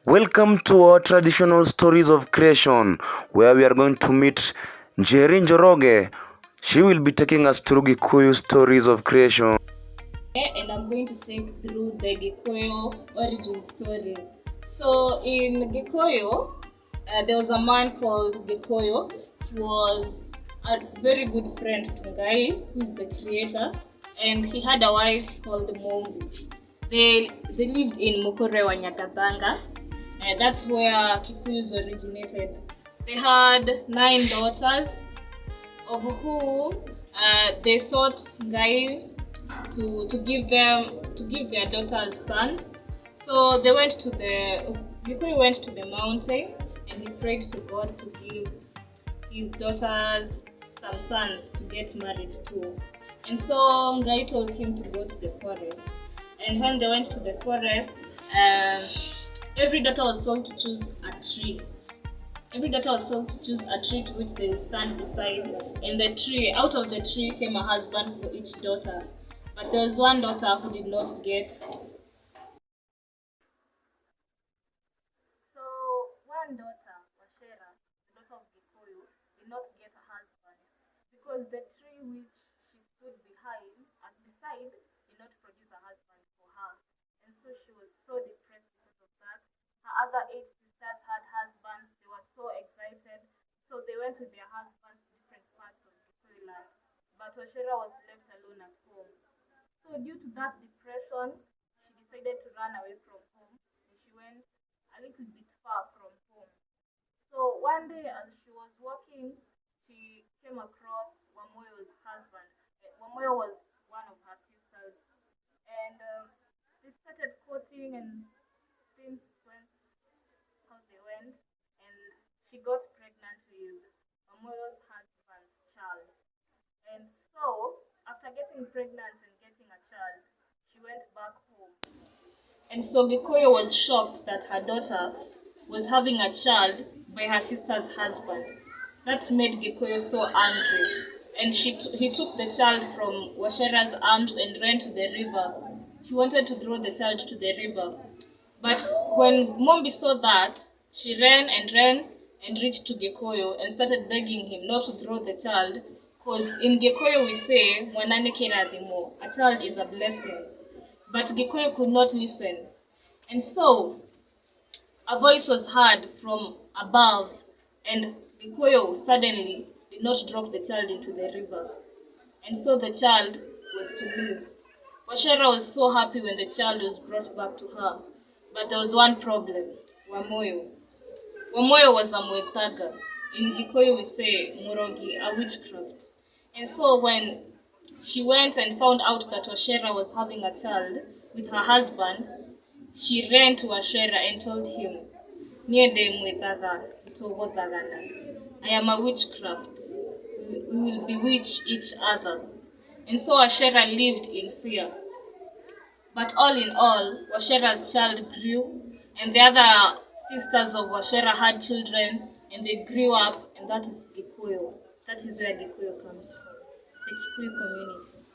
Welcome to our traditional stories of creation, where we are going to meet Njeri Njoroge. She will be taking us through Gikuyu stories of creation. And I'm going to take through the Gikuyu origin story. So in Gikuyu, there was a man called Gikuyu. He was a very good friend to Ngai, who's the creator, and he had a wife called Mombi. They lived in Mukure wa Nyakatanga. That's where Kikuyus originated. They had 9 daughters, of whom they sought Ngai to give their daughters sons. So they went to Gikuyu went to the mountain and he prayed to God to give his daughters some sons to get married to. And so Ngai told him to go to the forest. And when they went to the forest, every daughter was told to choose a tree. Every daughter was told to choose a tree to which they would stand beside. And out of the tree came a husband for each daughter. But there was one daughter who did not get. So one daughter, Washera, the daughter of Gikuyu, did not get a husband because the tree which she stood beside did not produce a husband for her. And so she was so depressed because of that. Her other 8 sisters had husbands. They were so excited. So they went with their husbands to different parts of Gikuyu land. But Washera was left alone at home. So due to that depression, she decided to run away from home and she went a little bit far from home. So one day as she was walking, she came across Wamoyo's husband. Wamoyo was one of her sisters, and they started courting, and things went how they went, and she got pregnant with Wamoyo's husband's child. And so after getting pregnant and getting a child, she went back home. And so Gikuyu was shocked that her daughter was having a child by her sister's husband. That made Gikuyu so angry. And he took the child from Washera's arms and ran to the river. He wanted to throw the child to the river. But when Mombi saw that, she ran and reached to Gikuyu and started begging him not to throw the child. Because in Gikuyu we say, "Mwanane kiradimo," a child is a blessing. But Gikuyu could not listen. And so a voice was heard from above, and Gikuyu suddenly did not drop the child into the river. And so the child was to live. Washera was so happy when the child was brought back to her. But there was one problem, Wamoyo. Wamoyo was a Mwethaga. In Gikuyu we say Murogi, a witchcraft. And so when she went and found out that Washera was having a child with her husband, she ran to Washera and told him, "Niede Mwethaga, Itogodagana. I am a witchcraft. We will bewitch each other." And so Washera lived in fear. But all in all, Washera's child grew, and the other sisters of Washera had children, and they grew up, and that is Gikuyu. That is where Gikuyu comes from, the Kikuyu community.